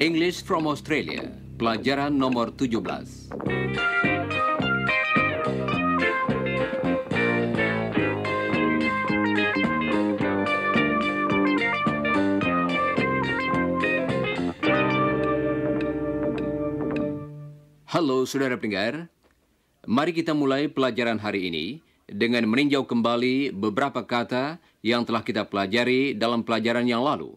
English from Australia, pelajaran nomor 17. Halo saudara pendengar, mari kita mulai pelajaran hari ini dengan meninjau kembali beberapa kata yang telah kita pelajari dalam pelajaran yang lalu,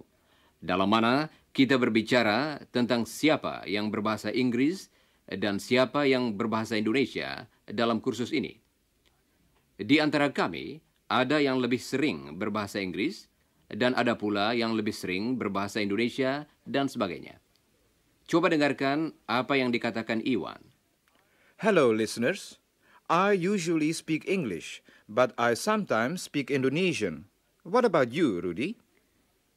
dalam mana kita berbicara tentang siapa yang berbahasa Inggris dan siapa yang berbahasa Indonesia dalam kursus ini. Di antara kami, ada yang lebih sering berbahasa Inggris dan ada pula yang lebih sering berbahasa Indonesia dan sebagainya. Coba dengarkan apa yang dikatakan Iwan. Hello, listeners. I usually speak English, but I sometimes speak Indonesian. What about you, Rudy?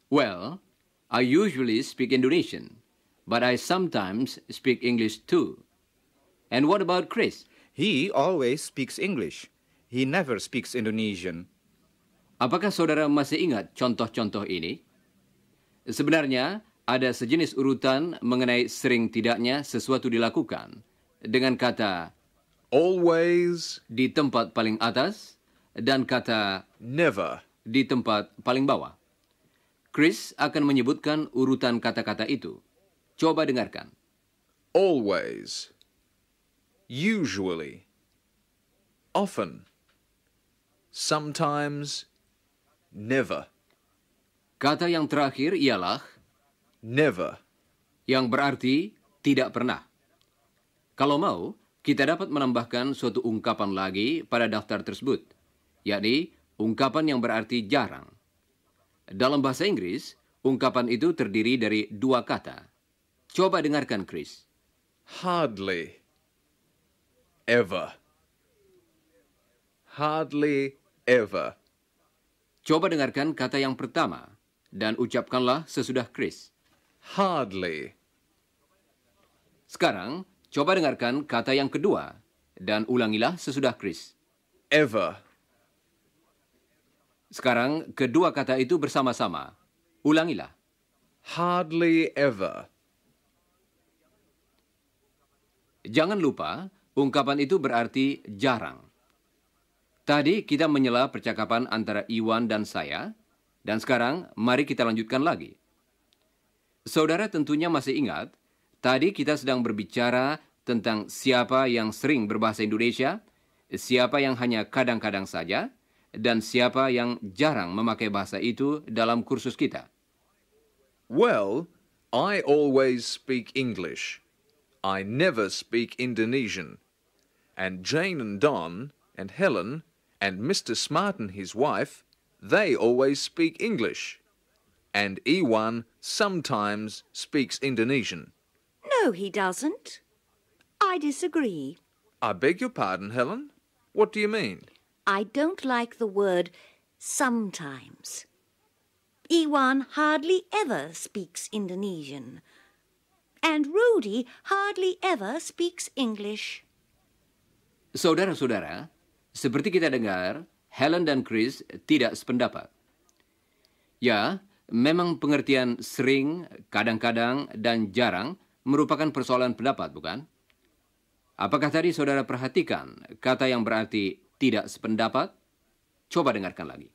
Well, I usually speak Indonesian, but I sometimes speak English too. And what about Chris? He always speaks English. He never speaks Indonesian. Apakah saudara masih ingat contoh-contoh ini? Sebenarnya, ada sejenis urutan mengenai sering tidaknya sesuatu dilakukan dengan kata Always, di tempat paling atas dan kata never. di tempat paling bawah. Chris akan menyebutkan urutan kata-kata itu. Coba dengarkan. Always. Usually. Often. Sometimes. Never. Kata yang terakhir ialah Never. yang berarti tidak pernah. Kalau mau, kita dapat menambahkan suatu ungkapan lagi pada daftar tersebut, yakni ungkapan yang berarti jarang. Dalam bahasa Inggris, ungkapan itu terdiri dari dua kata. Coba dengarkan, Chris. Hardly. Ever. Hardly ever. Coba dengarkan kata yang pertama dan ucapkanlah sesudah Chris. Hardly. Sekarang, coba dengarkan kata yang kedua dan ulangilah sesudah Chris. Ever. Sekarang, kedua kata itu bersama-sama. Ulangilah. Hardly ever. Jangan lupa, ungkapan itu berarti jarang. Tadi kita menyela percakapan antara Iwan dan saya, dan sekarang mari kita lanjutkan lagi. Saudara tentunya masih ingat, tadi kita sedang berbicara tentang siapa yang sering berbahasa Indonesia, siapa yang hanya kadang-kadang saja, dan siapa yang jarang memakai bahasa itu dalam kursus kita. Well, I always speak English. I never speak Indonesian. And Jane and Don and Helen and Mr. Smart and his wife, they always speak English. And Iwan sometimes speaks Indonesian. No, he doesn't. I disagree. I beg your pardon, Helen? What do you mean? I don't like the word sometimes. Iwan hardly ever speaks Indonesian. And Rudy hardly ever speaks English. Saudara-saudara, seperti kita dengar, Helen dan Chris tidak sependapat. Ya, memang pengertian sering, kadang-kadang, dan jarang merupakan persoalan pendapat, bukan? Apakah tadi saudara perhatikan kata yang berarti tidak sependapat? Coba dengarkan lagi.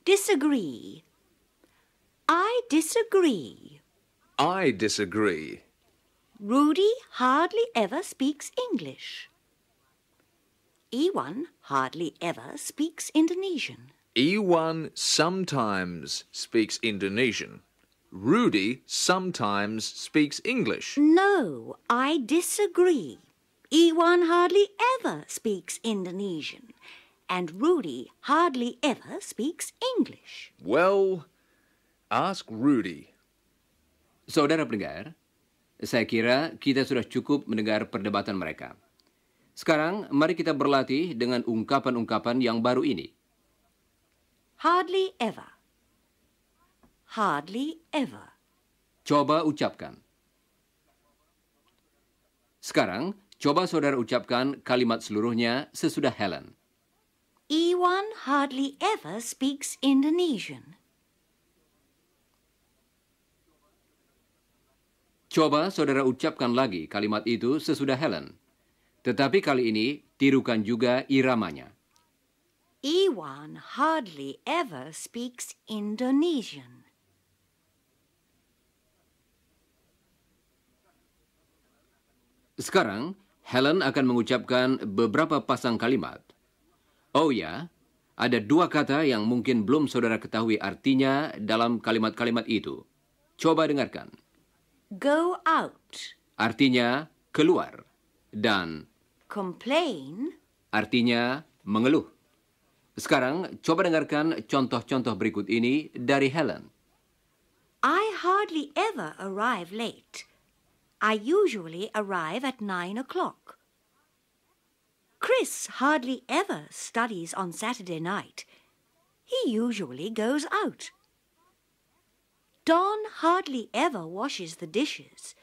Disagree. I disagree. I disagree. Rudy hardly ever speaks English. Iwan hardly ever speaks Indonesian. Iwan sometimes speaks Indonesian. Rudy sometimes speaks English. No, I disagree. Iwan hardly ever speaks Indonesian. And Rudy hardly ever speaks English. Well, ask Rudy. Saudara pendengar, saya kira kita sudah cukup mendengar perdebatan mereka. Sekarang, mari kita berlatih dengan ungkapan-ungkapan yang baru ini. Hardly ever. Hardly ever. Coba ucapkan. Sekarang, Coba saudara ucapkan kalimat seluruhnya sesudah Helen. Iwan hardly ever speaks Indonesian. Coba saudara ucapkan lagi kalimat itu sesudah Helen. Tetapi kali ini tirukan juga iramanya. Iwan hardly ever speaks Indonesian. Sekarang, Helen akan mengucapkan beberapa pasang kalimat. Oh ya, ada dua kata yang mungkin belum saudara ketahui artinya dalam kalimat-kalimat itu. Coba dengarkan. Go out. Artinya keluar. Dan Complain. artinya mengeluh. Sekarang, coba dengarkan contoh-contoh berikut ini dari Helen. I hardly ever arrive late. I usually arrive at 9 o'clock. Chris hardly ever studies on Saturday night. He usually goes out. Don hardly ever washes the dishes.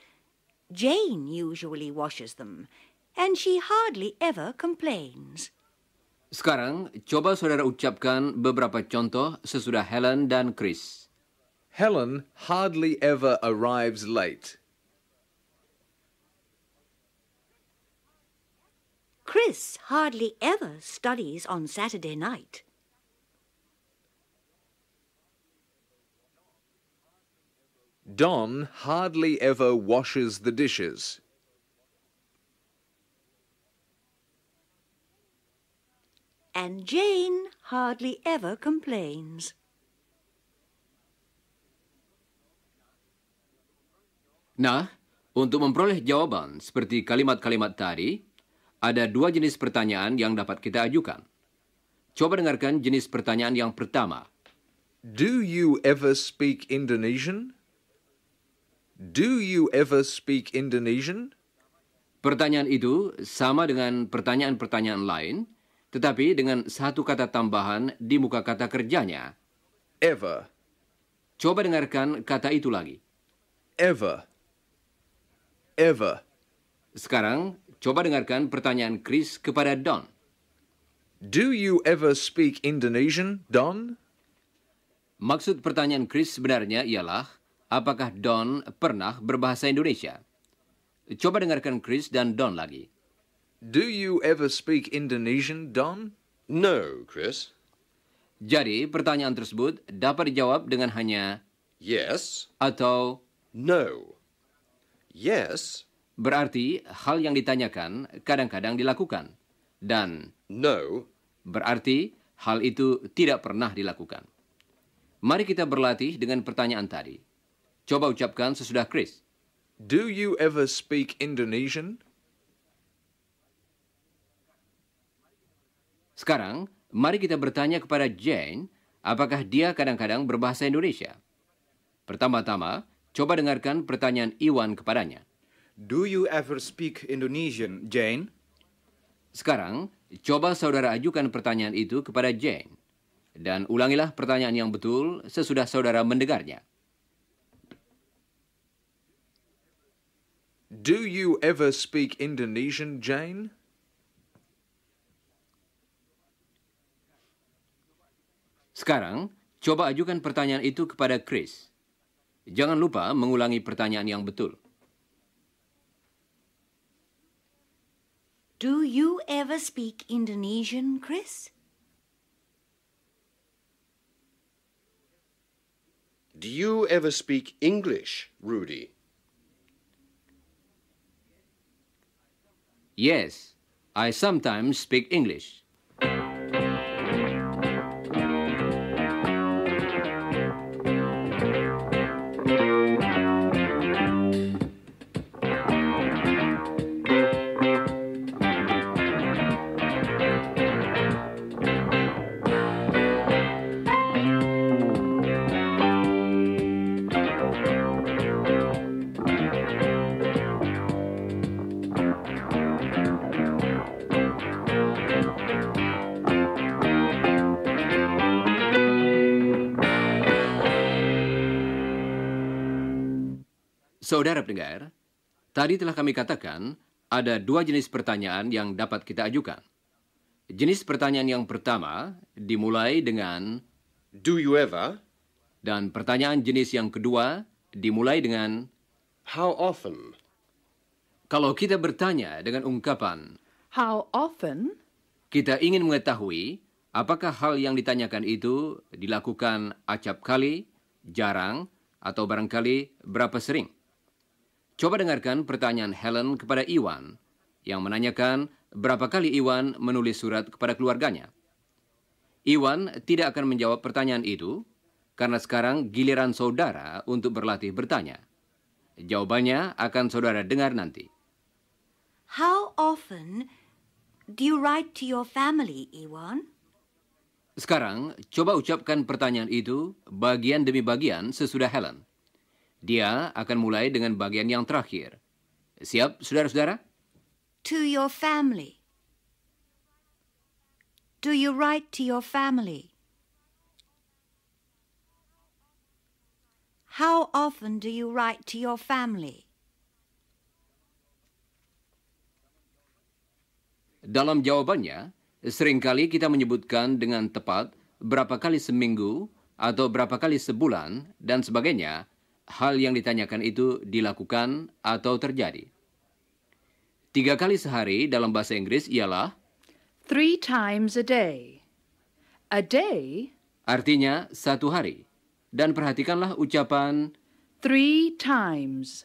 Jane usually washes them, and she hardly ever complains. Sekarang, coba saudara ucapkan beberapa contoh sesudah Helen dan Chris. Helen hardly ever arrives late. Chris hardly ever studies on Saturday night. Don hardly ever washes the dishes. And Jane hardly ever complains. Nah, untuk memperoleh jawaban seperti kalimat-kalimat tadi, ada dua jenis pertanyaan yang dapat kita ajukan. Coba dengarkan jenis pertanyaan yang pertama. Do you ever speak Indonesian? Do you ever speak Indonesian? Pertanyaan itu sama dengan pertanyaan-pertanyaan lain, tetapi dengan satu kata tambahan di muka kata kerjanya. Ever. Coba dengarkan kata itu lagi. Ever. Ever. Sekarang, coba dengarkan pertanyaan Chris kepada Don. Do you ever speak Indonesian, Don? Maksud pertanyaan Chris sebenarnya ialah, apakah Don pernah berbahasa Indonesia? Coba dengarkan Chris dan Don lagi. Do you ever speak Indonesian, Don? No, Chris. Jadi, pertanyaan tersebut dapat dijawab dengan hanya Yes. atau No. Yes. berarti hal yang ditanyakan kadang-kadang dilakukan. Dan No. berarti hal itu tidak pernah dilakukan. Mari kita berlatih dengan pertanyaan tadi. Coba ucapkan sesudah Chris. Do you ever speak Indonesian? Sekarang, mari kita bertanya kepada Jane, apakah dia kadang-kadang berbahasa Indonesia? Pertama-tama, coba dengarkan pertanyaan Iwan kepadanya. Do you ever speak Indonesian, Jane? Sekarang, coba saudara ajukan pertanyaan itu kepada Jane. Dan ulangilah pertanyaan yang betul sesudah saudara mendengarnya. Do you ever speak Indonesian, Jane? Sekarang, coba ajukan pertanyaan itu kepada Chris. Jangan lupa mengulangi pertanyaan yang betul. Do you ever speak Indonesian, Chris? Do you ever speak English, Rudy? Yes, I sometimes speak English. Saudara pendengar, tadi telah kami katakan Ada dua jenis pertanyaan yang dapat kita ajukan. Jenis pertanyaan yang pertama dimulai dengan Do you ever? dan pertanyaan jenis yang kedua dimulai dengan How often? kalau kita bertanya dengan ungkapan How often? kita ingin mengetahui apakah hal yang ditanyakan itu dilakukan acap kali, jarang, atau barangkali berapa sering. Coba dengarkan pertanyaan Helen kepada Iwan yang menanyakan berapa kali Iwan menulis surat kepada keluarganya. Iwan tidak akan menjawab pertanyaan itu karena sekarang giliran saudara untuk berlatih bertanya. Jawabannya akan saudara dengar nanti. How often do you write to your family, Iwan? Sekarang, coba ucapkan pertanyaan itu bagian demi bagian sesudah Helen. Dia akan mulai dengan bagian yang terakhir. Siap, saudara-saudara? To your family. Do you write to your family? How often do you write to your family? Dalam jawabannya, seringkali kita menyebutkan dengan tepat berapa kali seminggu atau berapa kali sebulan dan sebagainya. Hal yang ditanyakan itu dilakukan atau terjadi. 3 kali sehari dalam bahasa Inggris ialah 3 times a day. A day, artinya 1 hari. Dan perhatikanlah ucapan 3 times.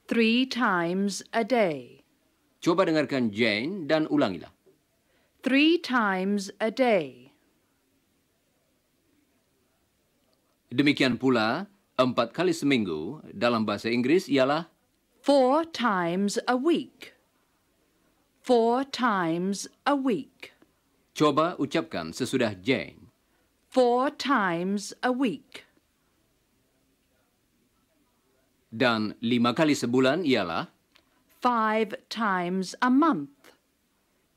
3 times a day. coba dengarkan Jane dan ulangilah. 3 times a day. Demikian pula 4 kali seminggu dalam bahasa Inggris ialah 4 times a week. 4 times a week. coba ucapkan sesudah Jane. 4 times a week. Dan 5 kali sebulan ialah 5 times a month.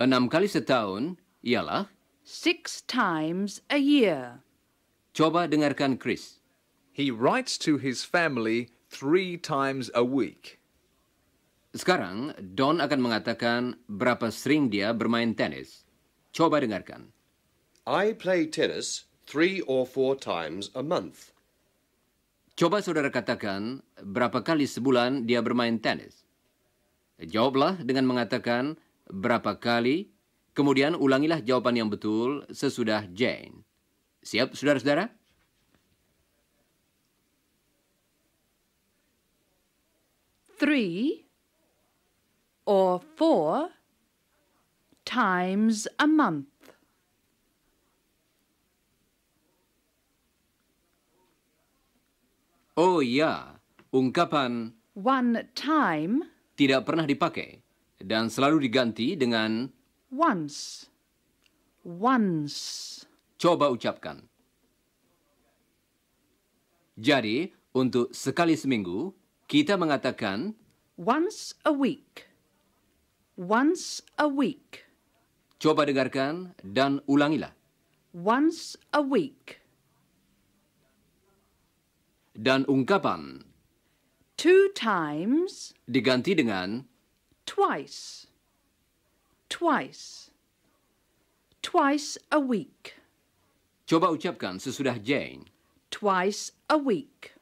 6 kali setahun ialah 6 times a year. coba dengarkan Chris. He writes to his family 3 times a week. Sekarang, Don akan mengatakan berapa sering dia bermain tenis. Coba dengarkan. I play tennis 3 or 4 times a month. Coba saudara katakan berapa kali sebulan dia bermain tenis. Jawablah dengan mengatakan berapa kali, kemudian ulangilah jawaban yang betul sesudah Jane. Siap, saudara-saudara? Three or 4 times a month. Oh ya, ungkapan 1 time, tidak pernah dipakai dan selalu diganti dengan once. Once. coba ucapkan. Jadi, untuk sekali seminggu, kita mengatakan Once a week. Once a week. coba dengarkan dan ulangilah. Once a week. Dan ungkapan 2 times, diganti dengan twice. Twice. Twice a week. coba ucapkan sesudah Jane. Twice a week.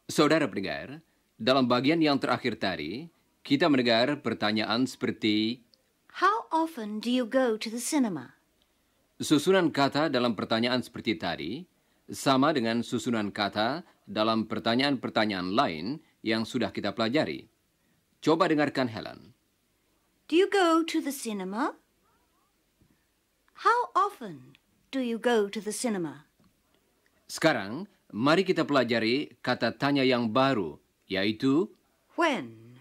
Saudara pendengar, dalam bagian yang terakhir tadi, kita mendengar pertanyaan seperti How often do you go to the cinema? susunan kata dalam pertanyaan seperti tadi sama dengan susunan kata dalam pertanyaan-pertanyaan lain yang sudah kita pelajari. Coba dengarkan Helen. Do you go to the cinema? How often do you go to the cinema? Sekarang, mari kita pelajari kata tanya yang baru, yaitu When?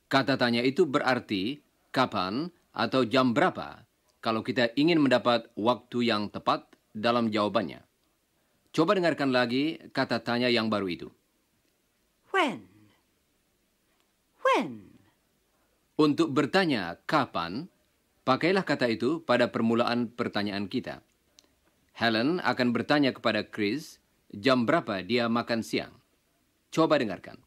kata tanya itu berarti kapan atau jam berapa. kalau kita ingin mendapat waktu yang tepat dalam jawabannya. Coba dengarkan lagi kata tanya yang baru itu. When? When? Untuk bertanya kapan, pakailah kata itu pada permulaan pertanyaan kita. Helen akan bertanya kepada Chris jam berapa dia makan siang. Coba dengarkan.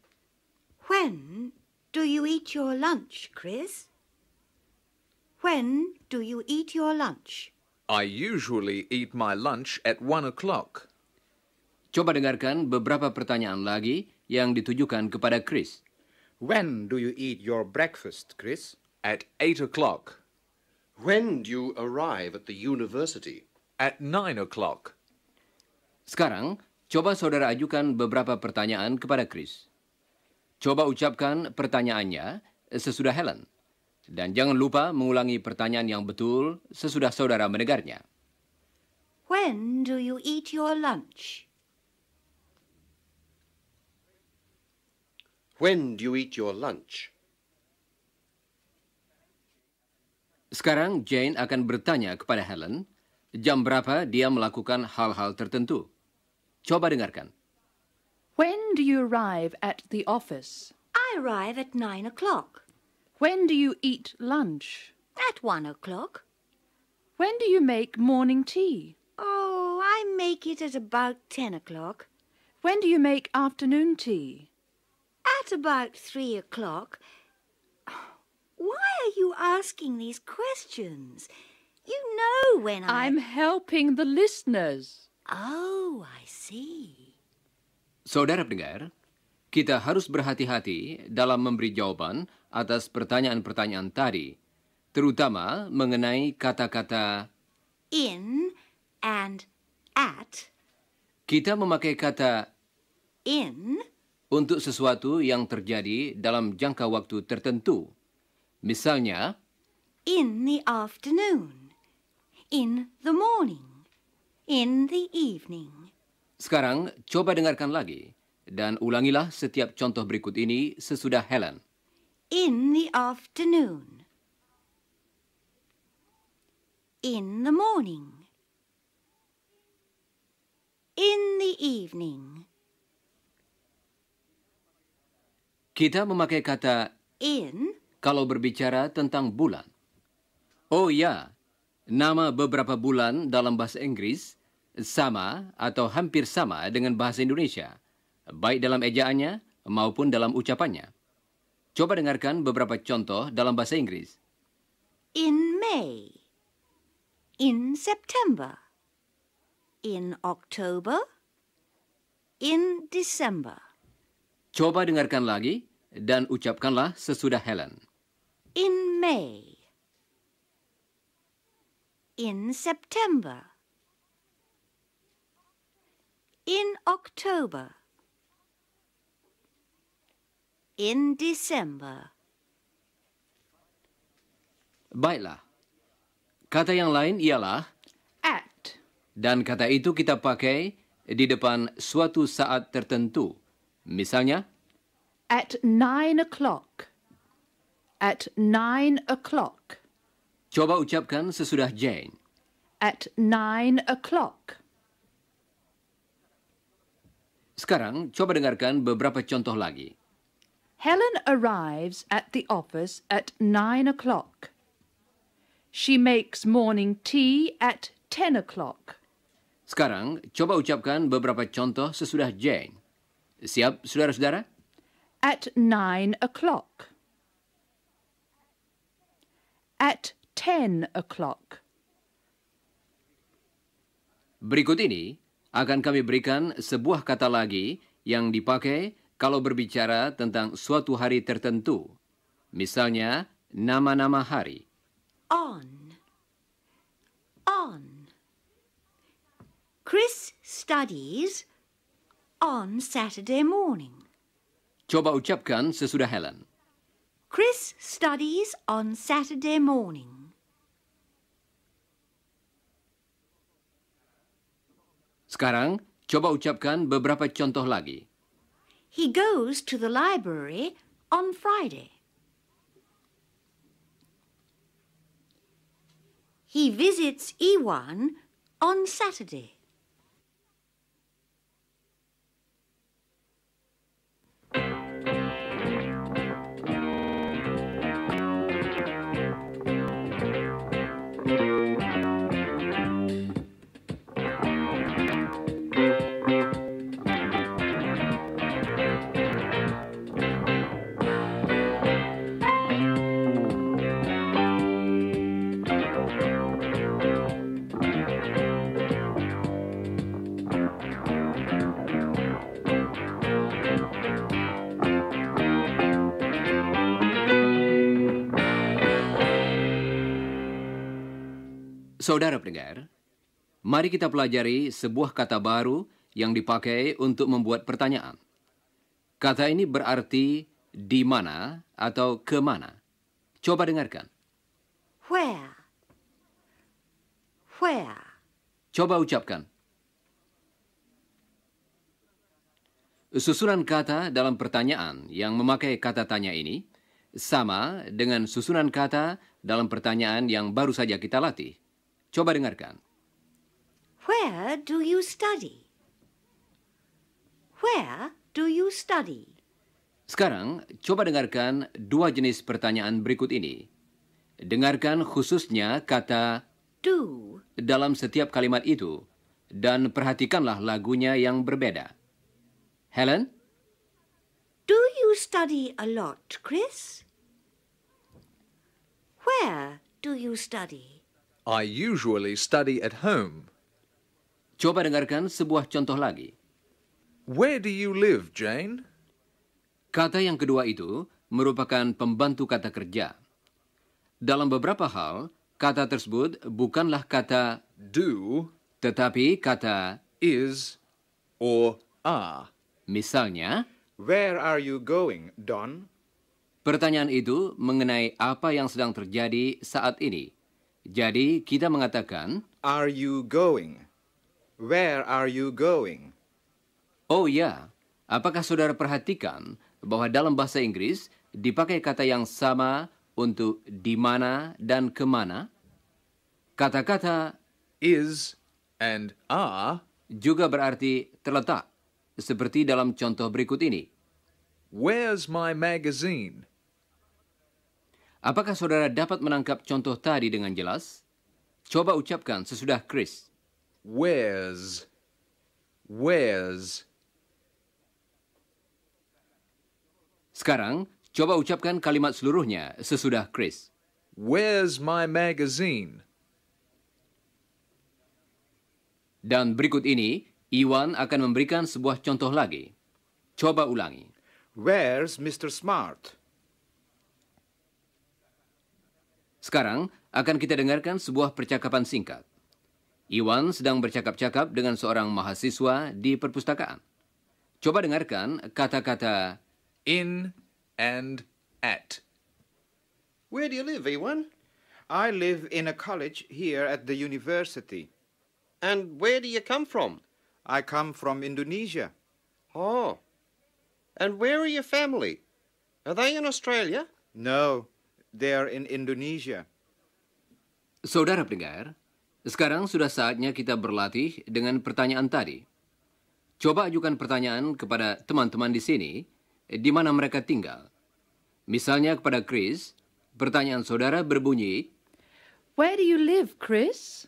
When do you eat your lunch, Chris? When do you eat your lunch? I usually eat my lunch at 1 o'clock. Coba dengarkan beberapa pertanyaan lagi yang ditujukan kepada Chris. When do you eat your breakfast, Chris? At 8 o'clock. When do you arrive at the university? At 9 o'clock. Sekarang, coba saudara ajukan beberapa pertanyaan kepada Chris. Coba ucapkan pertanyaannya sesudah Helen. Dan jangan lupa mengulangi pertanyaan yang betul sesudah saudara mendengarnya. When do you eat your lunch? When do you eat your lunch? Sekarang Jane akan bertanya kepada Helen, jam berapa dia melakukan hal-hal tertentu. Coba dengarkan. When do you arrive at the office? I arrive at 9 o'clock. When do you eat lunch? At 1 o'clock. When do you make morning tea? Oh, I make it at about 10 o'clock. When do you make afternoon tea? At about 3 o'clock. Why are you asking these questions? You know when I'm helping the listeners. Oh, I see. Saudara pendengar, kita harus berhati-hati dalam memberi jawaban atas pertanyaan-pertanyaan tadi, terutama mengenai kata-kata In and at. kita memakai kata In untuk sesuatu yang terjadi dalam jangka waktu tertentu. Misalnya, in the afternoon. In the morning. In the evening. sekarang coba dengarkan lagi dan ulangilah setiap contoh berikut ini sesudah Helen. In the afternoon. In the morning. In the evening. Kita memakai kata In kalau berbicara tentang bulan. Oh ya, nama beberapa bulan dalam bahasa Inggris sama atau hampir sama dengan bahasa Indonesia, baik dalam ejaannya maupun dalam ucapannya. Coba dengarkan beberapa contoh dalam bahasa Inggris. in May. In September. In October. In December. Coba dengarkan lagi dan ucapkanlah sesudah Helen. In May. In September. In October. In December. Baiklah. Kata yang lain ialah At. dan kata itu kita pakai di depan suatu saat tertentu. Misalnya, At 9 o'clock. At 9 o'clock. coba ucapkan sesudah Jane. At 9 o'clock. Sekarang coba dengarkan beberapa contoh lagi. Helen arrives at the office at 9 o'clock. She makes morning tea at 10 o'clock. Sekarang coba ucapkan beberapa contoh sesudah Jane. Siap, saudara-saudara? At 9 o'clock. At 10 o'clock. Berikut ini akan kami berikan sebuah kata lagi yang dipakai kalau berbicara tentang suatu hari tertentu. Misalnya, nama-nama hari. On. On. Chris studies on Saturday morning. Coba ucapkan sesudah Helen. Chris studies on Saturday morning. Sekarang, coba ucapkan beberapa contoh lagi. He goes to the library on Friday. He visits Iwan on Saturday. Saudara pendengar, mari kita pelajari sebuah kata baru yang dipakai untuk membuat pertanyaan. Kata ini berarti di mana atau ke mana. Coba dengarkan. Where? Where? Coba ucapkan. Susunan kata dalam pertanyaan yang memakai kata tanya ini sama dengan susunan kata dalam pertanyaan yang baru saja kita latih. Coba dengarkan. Where do you study? Where do you study? Sekarang, coba dengarkan dua jenis pertanyaan berikut ini. Dengarkan khususnya kata Do. dalam setiap kalimat itu dan perhatikanlah lagunya yang berbeda. Helen, Do you study a lot, Chris? Where do you study? I usually study at home. coba dengarkan sebuah contoh lagi. Where do you live, Jane? Kata yang kedua itu merupakan pembantu kata kerja. Dalam beberapa hal, kata tersebut bukanlah kata Do, tetapi kata is, or are. misalnya. Where are you going, Don? Pertanyaan itu mengenai apa yang sedang terjadi saat ini. Jadi, kita mengatakan, Are you going? Where are you going? oh ya, apakah saudara perhatikan bahwa dalam bahasa Inggris dipakai kata yang sama untuk di mana dan kemana? Kata-kata Is and are. juga berarti terletak, seperti dalam contoh berikut ini. Where's my magazine? Apakah saudara dapat menangkap contoh tadi dengan jelas? Coba ucapkan sesudah Chris. Where's. Where's. Sekarang, coba ucapkan kalimat seluruhnya sesudah Chris. Where's my magazine? Dan berikut ini, Iwan akan memberikan sebuah contoh lagi. Coba ulangi. Where's Mr. Smart? Sekarang, akan kita dengarkan sebuah percakapan singkat. Iwan sedang bercakap-cakap dengan seorang mahasiswa di perpustakaan. Coba dengarkan kata-kata In and at. Where do you live, Ewan? I live in a college here at the university. And where do you come from? I come from Indonesia. Oh. And where are your family? Are they in Australia? No, they're in Indonesia. Saudara pendengar, sekarang sudah saatnya kita berlatih dengan pertanyaan tadi. Coba ajukan pertanyaan kepada teman-teman di sini, di mana mereka tinggal. Misalnya kepada Chris, pertanyaan saudara berbunyi, Where do you live, Chris?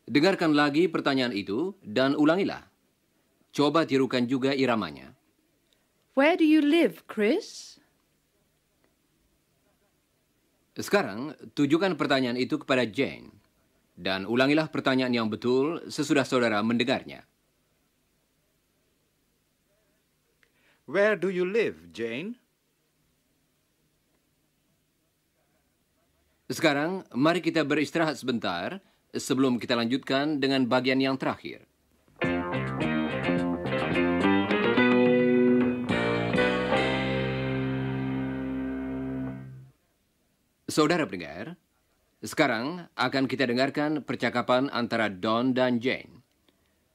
dengarkan lagi pertanyaan itu dan ulangilah. Coba tirukan juga iramanya. Where do you live, Chris? Sekarang, tujukan pertanyaan itu kepada Jane. Dan ulangilah pertanyaan yang betul sesudah saudara mendengarnya. Where do you live, Jane? Sekarang, mari kita beristirahat sebentar sebelum kita lanjutkan dengan bagian yang terakhir. Saudara pendengar, sekarang akan kita dengarkan percakapan antara Don dan Jane.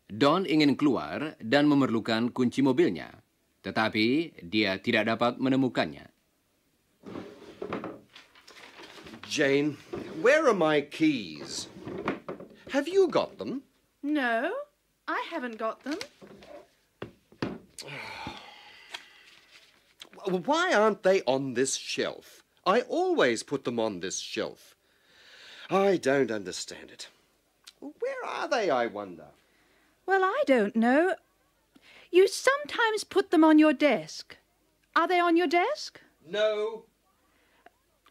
Don ingin keluar dan memerlukan kunci mobilnya, tetapi dia tidak dapat menemukannya. Jane, Where are my keys? Have you got them? No, I haven't got them. Why aren't they on this shelf? I always put them on this shelf. I don't understand it. Where are they, I wonder? Well, I don't know. You sometimes put them on your desk. Are they on your desk? No.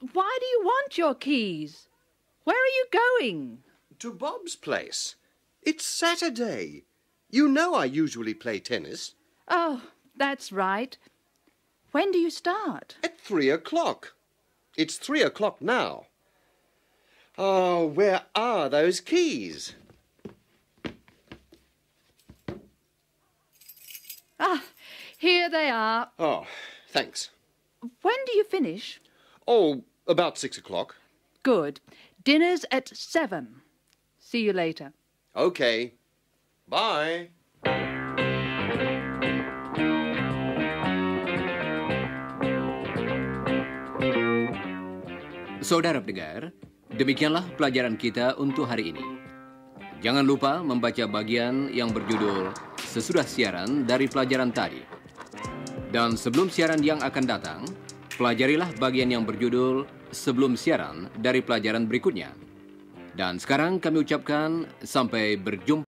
Why do you want your keys? Where are you going? To Bob's place. It's Saturday. You know I usually play tennis. Oh, that's right. When do you start? At 3 o'clock. It's 3 o'clock now. Oh, where are those keys? Ah, here they are. Oh, thanks. When do you finish? Oh, about 6 o'clock. Good. Dinner's at 7. See you later. Okay. Bye. Saudara pendengar, demikianlah pelajaran kita untuk hari ini. Jangan lupa membaca bagian yang berjudul sesudah siaran dari pelajaran tadi. Dan sebelum siaran yang akan datang, pelajarilah bagian yang berjudul sebelum siaran dari pelajaran berikutnya. Dan sekarang kami ucapkan sampai berjumpa.